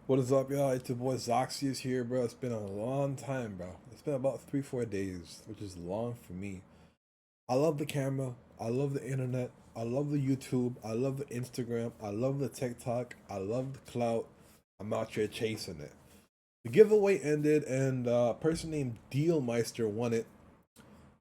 What is up, y'all? It's your boy Zhoxius here, bro. It's been a long time, bro. It's been about 3, 4 days, which is long for me. I love the camera. I love the internet. I love the YouTube. I love the Instagram. I love the TikTok. I love the clout. I'm out here chasing it. The giveaway ended, and a person named Dealmeister won it.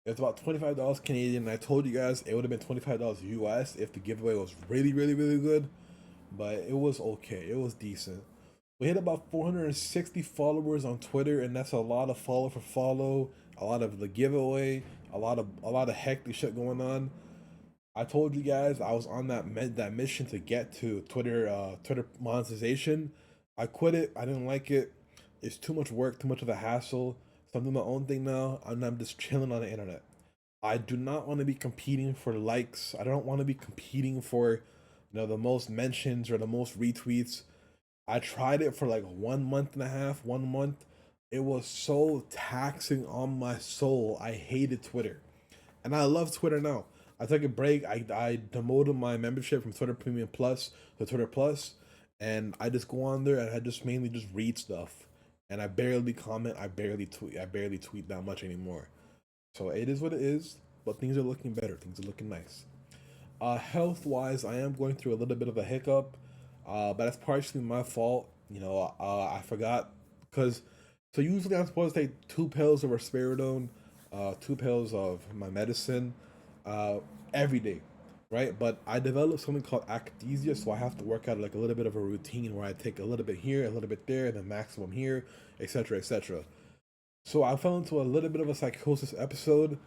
It's about $25 Canadian. And I told you guys it would have been $25 US if the giveaway was really, really, really good, but it was okay. It was decent. We hit about 460 followers on Twitter, and that's a lot of follow for follow, a lot of the giveaway, a lot of hectic shit going on. I told you guys I was on that mission to get to Twitter monetization. I quit it. I didn't like it. It's too much work, too much of a hassle. So I'm doing my own thing now, and I'm just chilling on the internet. I do not want to be competing for likes. I don't want to be competing for, the most mentions or the most retweets. I tried it for like 1 month and a half, 1 month. It was so taxing on my soul. I hated Twitter. And I love Twitter now. I took a break. I demoted my membership from Twitter Premium Plus to Twitter Plus, and I just go on there and I just mainly just read stuff. And I barely comment, I barely tweet. I barely tweet that much anymore. So it is what it is, but things are looking better. Things are looking nice. Health wise, I am going through a little bit of a hiccup, but that's partially my fault. I forgot because usually I'm supposed to take 2 pills of risperidone, 2 pills of my medicine, uh, every day, right? But I developed something called akathisia, so I have to work out like a little bit of a routine where I take a little bit here, a little bit there, the maximum here, etc., etc. So I fell into a little bit of a psychosis episode.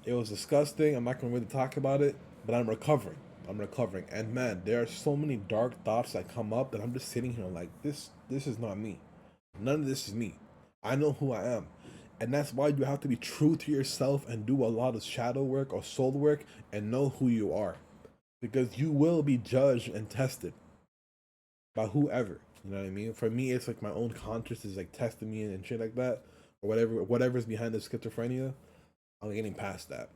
It was disgusting. I'm not gonna really talk about it, but I'm recovering. I'm recovering, and man, there are so many dark thoughts that come up that I'm just sitting here like this. This is not me. None of this is me. I know who I am, and that's why you have to be true to yourself and do a lot of shadow work or soul work and know who you are, because you will be judged and tested by whoever. You know what I mean? For me, it's like my own conscience is like testing me and shit like that, or whatever's behind the schizophrenia. I'm getting past that.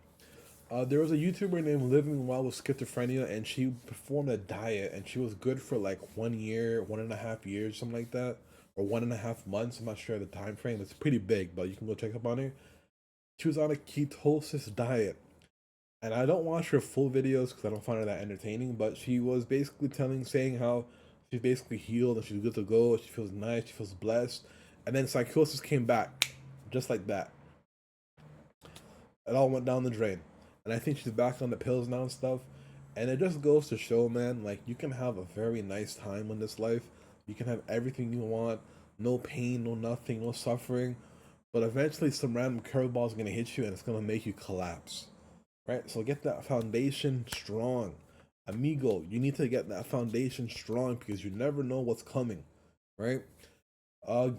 There was a YouTuber named Living Well with Schizophrenia, and she performed a diet, and she was good for like 1 year, 1.5 years, something like that, or 1.5 months. I'm not sure the time frame. It's pretty big, but you can go check up on her. She was on a ketosis diet, and I don't watch her full videos because I don't find her that entertaining. But she was basically saying how she's basically healed and she's good to go. She feels nice. She feels blessed, and then psychosis came back, just like that. It all went down the drain. And I think she's back on the pills now and stuff. And it just goes to show, man, like you can have a very nice time in this life. You can have everything you want, no pain, no nothing, no suffering. But eventually some random curveball is gonna hit you and it's gonna make you collapse. Right? So get that foundation strong. Amigo, you need to get that foundation strong because you never know what's coming. Right?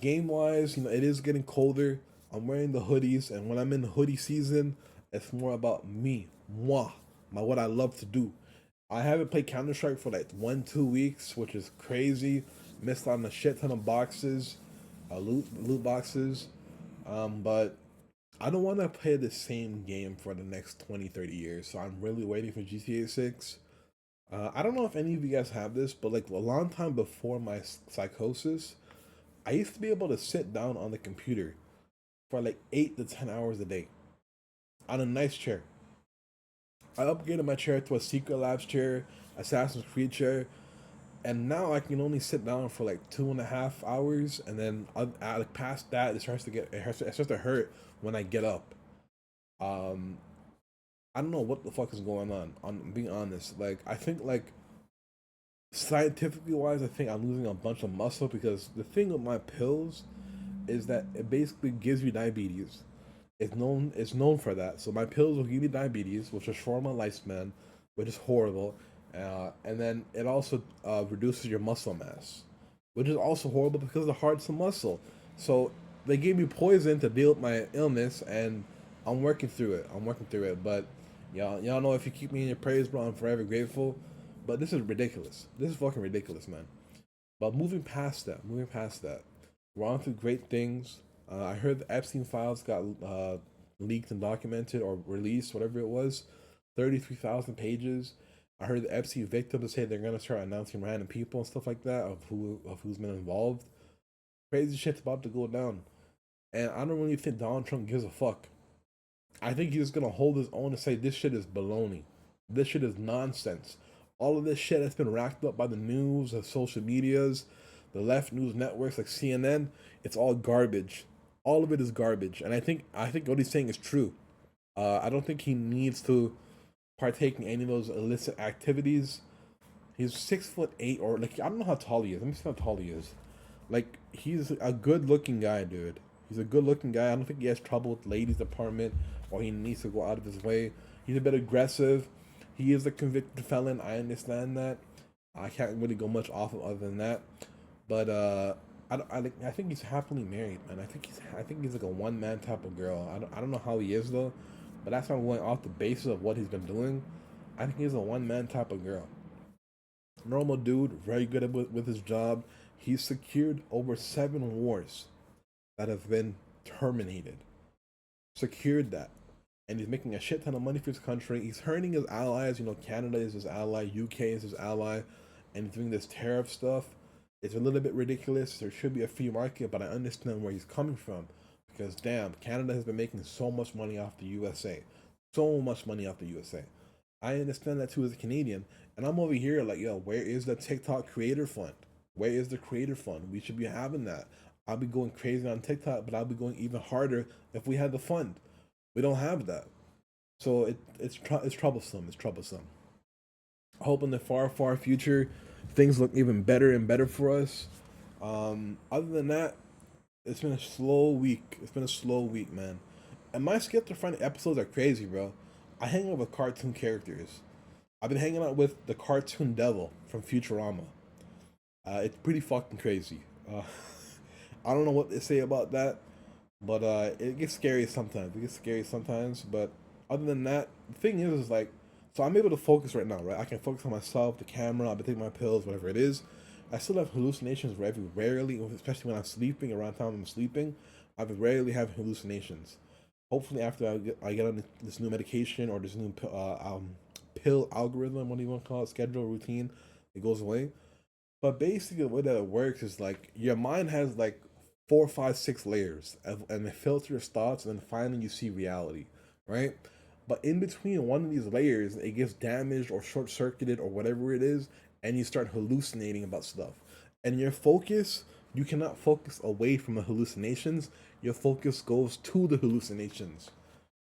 Game wise, it is getting colder. I'm wearing the hoodies, and when I'm in hoodie season, it's more about me, moi, my what I love to do. I haven't played Counter Strike for like 1, 2 weeks, which is crazy. Missed on a shit ton of boxes, loot boxes. But I don't want to play the same game for the next 20, 30 years. So I'm really waiting for GTA 6. I don't know if any of you guys have this, but like a long time before my psychosis, I used to be able to sit down on the computer for like 8 to 10 hours a day on a nice chair. I upgraded my chair to a Secret Labs chair, Assassin's Creed chair, and now I can only sit down for like 2.5 hours, and then like past that, it starts to hurt when I get up. Um, I don't know what the fuck is going on. I'm being honest. Like I think like scientifically wise, I think I'm losing a bunch of muscle because the thing with my pills is that it basically gives you diabetes. It's known for that. So my pills will give you diabetes, which will shorten my lifespan, which is horrible. And then it also reduces your muscle mass, which is also horrible because the heart's a muscle. So they gave me poison to deal with my illness, and I'm working through it. I'm working through it. But y'all know if you keep me in your prayers, bro, I'm forever grateful. But this is ridiculous. This is fucking ridiculous, man. But moving past that, we're on to great things. I heard the Epstein files got leaked and documented or released, whatever it was, 33,000 pages. I heard the Epstein victims say they're gonna start announcing random people and stuff like that of who's been involved. Crazy shit's about to go down. And I don't really think Donald Trump gives a fuck. I think he's just gonna hold his own and say this shit is baloney. This shit is nonsense. All of this shit that's been racked up by the news, the social medias, the left news networks like CNN, it's all garbage. All of it is garbage. And I think what he's saying is true. I don't think he needs to partake in any of those illicit activities. He's 6'8", or like I don't know how tall he is. Let me see how tall he is. Like he's a good looking guy, dude. He's a good looking guy. I don't think he has trouble with ladies department or he needs to go out of his way. He's a bit aggressive. He is a convicted felon. I understand that. I can't really go much off of other than that. But I think he's happily married, man. I think he's like a one man type of girl. I don't know how he is though, but that's why I'm going off the basis of what he's been doing. I think he's a one man type of girl. Normal dude, very good with his job. He's secured over 7 wars that have been terminated. Secured that. And he's making a shit ton of money for his country. He's hurting his allies. You know, Canada is his ally, UK is his ally, and he's doing this tariff stuff. It's a little bit ridiculous. There should be a free market, but I understand where he's coming from. Because damn, Canada has been making so much money off the USA. So much money off the USA. I understand that too as a Canadian. And I'm over here like, yo, where is the TikTok creator fund? Where is the creator fund? We should be having that. I'll be going crazy on TikTok, but I'll be going even harder if we had the fund. We don't have that. So it's troublesome. It's troublesome. I hope in the far future things look even better and better for us. Other than that, it's been a slow week. It's been a slow week, man. And my schizophrenic episodes are crazy, bro. I hang out with cartoon characters. I've been hanging out with the cartoon devil from Futurama. It's pretty fucking crazy. I don't know what to say about that, but it gets scary sometimes. It gets scary sometimes, but other than that, the thing is like, so I'm able to focus right now, right? I can focus on myself, the camera. I've been taking my pills, whatever it is. I still have hallucinations very rarely, especially when I'm sleeping. Around time I'm sleeping, I rarely have hallucinations. Hopefully, after I get on this new medication or this new pill algorithm, what do you want to call it, schedule, routine, it goes away. But basically, the way that it works is like your mind has like 4, 5, 6 layers, and it filters thoughts, and then finally you see reality, right? But in between one of these layers, it gets damaged or short circuited or whatever it is, and you start hallucinating about stuff. And your focus, you cannot focus away from the hallucinations. Your focus goes to the hallucinations.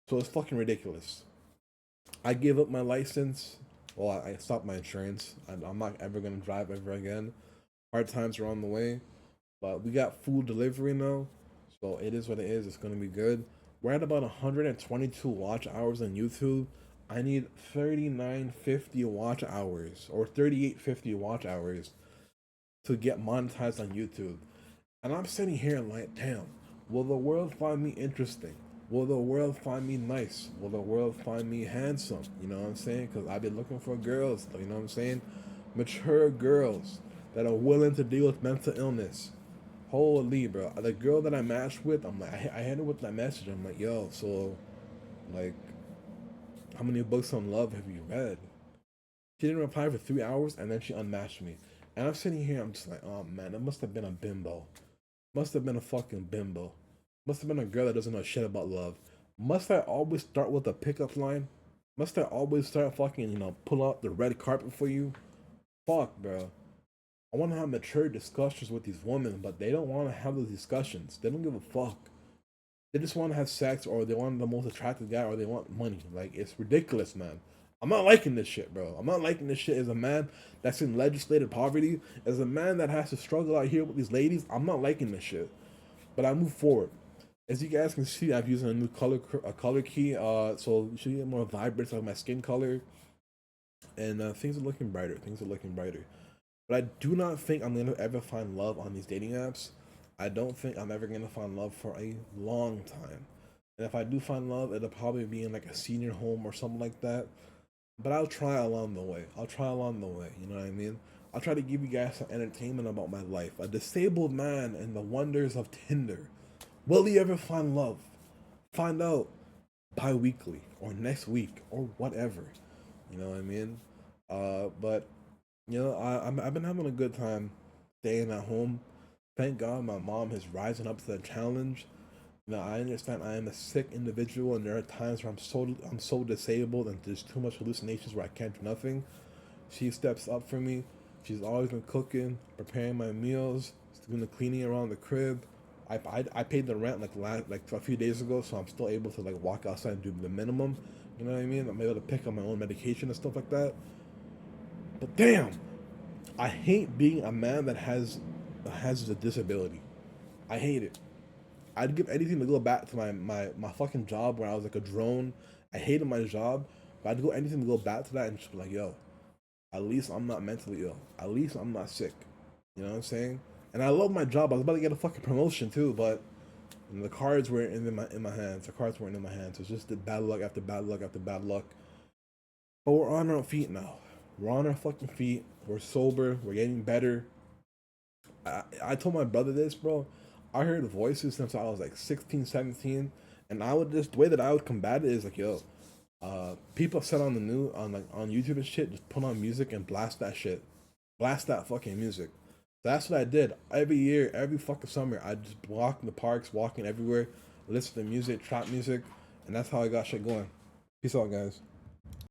So it's fucking ridiculous. I gave up my license. Well, I stopped my insurance. I'm not ever gonna drive ever again. Hard times are on the way, but we got food delivery now, so it is what it is. It's gonna be good. We're at about 122 watch hours on YouTube. I need 3950 watch hours or 3850 watch hours to get monetized on YouTube. And I'm sitting here like, damn, will the world find me interesting? Will the world find me nice? Will the world find me handsome? You know what I'm saying? Because I've been looking for girls, you know what I'm saying? Mature girls that are willing to deal with mental illness. Holy, bro. The girl that I matched with, I'm like, I hit her with that message. I'm like, yo, so, like, how many books on love have you read? She didn't reply for 3 hours, and then she unmatched me. And I'm sitting here, I'm just like, oh man, it must have been a bimbo. Must have been a fucking bimbo. Must have been a girl that doesn't know shit about love. Must I always start with a pickup line? Must I always start fucking, pull out the red carpet for you? Fuck, bro. I want to have mature discussions with these women, but they don't want to have those discussions. They don't give a fuck. They just want to have sex, or they want the most attractive guy, or they want money. Like, it's ridiculous, man. I'm not liking this shit, bro. I'm not liking this shit as a man that's in legislated poverty. As a man that has to struggle out here with these ladies, I'm not liking this shit. But I move forward. As you guys can see, I've used a new color key. So you should get more vibrant like my skin color, and things are looking brighter. Things are looking brighter. But I do not think I'm gonna ever find love on these dating apps. I don't think I'm ever gonna find love for a long time. And if I do find love, it'll probably be in like a senior home or something like that. But I'll try along the way. I'll try along the way. You know what I mean? I'll try to give you guys some entertainment about my life. A disabled man and the wonders of Tinder. Will he ever find love? Find out bi-weekly or next week or whatever. You know what I mean? But I've been having a good time staying at home. Thank God my mom is rising up to the challenge. You know, I understand I am a sick individual, and there are times where I'm so disabled, and there's too much hallucinations where I can't do nothing. She steps up for me. She's always been cooking, preparing my meals, doing the cleaning around the crib. I paid the rent like a few days ago, so I'm still able to like walk outside and do the minimum. You know what I mean? I'm able to pick up my own medication and stuff like that. But damn, I hate being a man that has a disability. I hate it. I'd give anything to go back to my fucking job where I was like a drone. I hated my job, but I'd go anything to go back to that and just be like, yo, at least I'm not mentally ill. At least I'm not sick. You know what I'm saying? And I love my job. I was about to get a fucking promotion too, but the cards weren't in my hands. The cards weren't in my hands. It's just the bad luck after bad luck after bad luck. But we're on our feet now. We're on our fucking feet. We're sober. We're getting better. I told my brother this, bro. I heard voices since I was like 16, 17, and I would just the way that I would combat it is like, yo, people said on the new on like on YouTube and shit, just put on music and blast that shit, blast that fucking music. So that's what I did every year, every fucking summer. I just walk in the parks, walking everywhere, listen to music, trap music, and that's how I got shit going. Peace out, guys.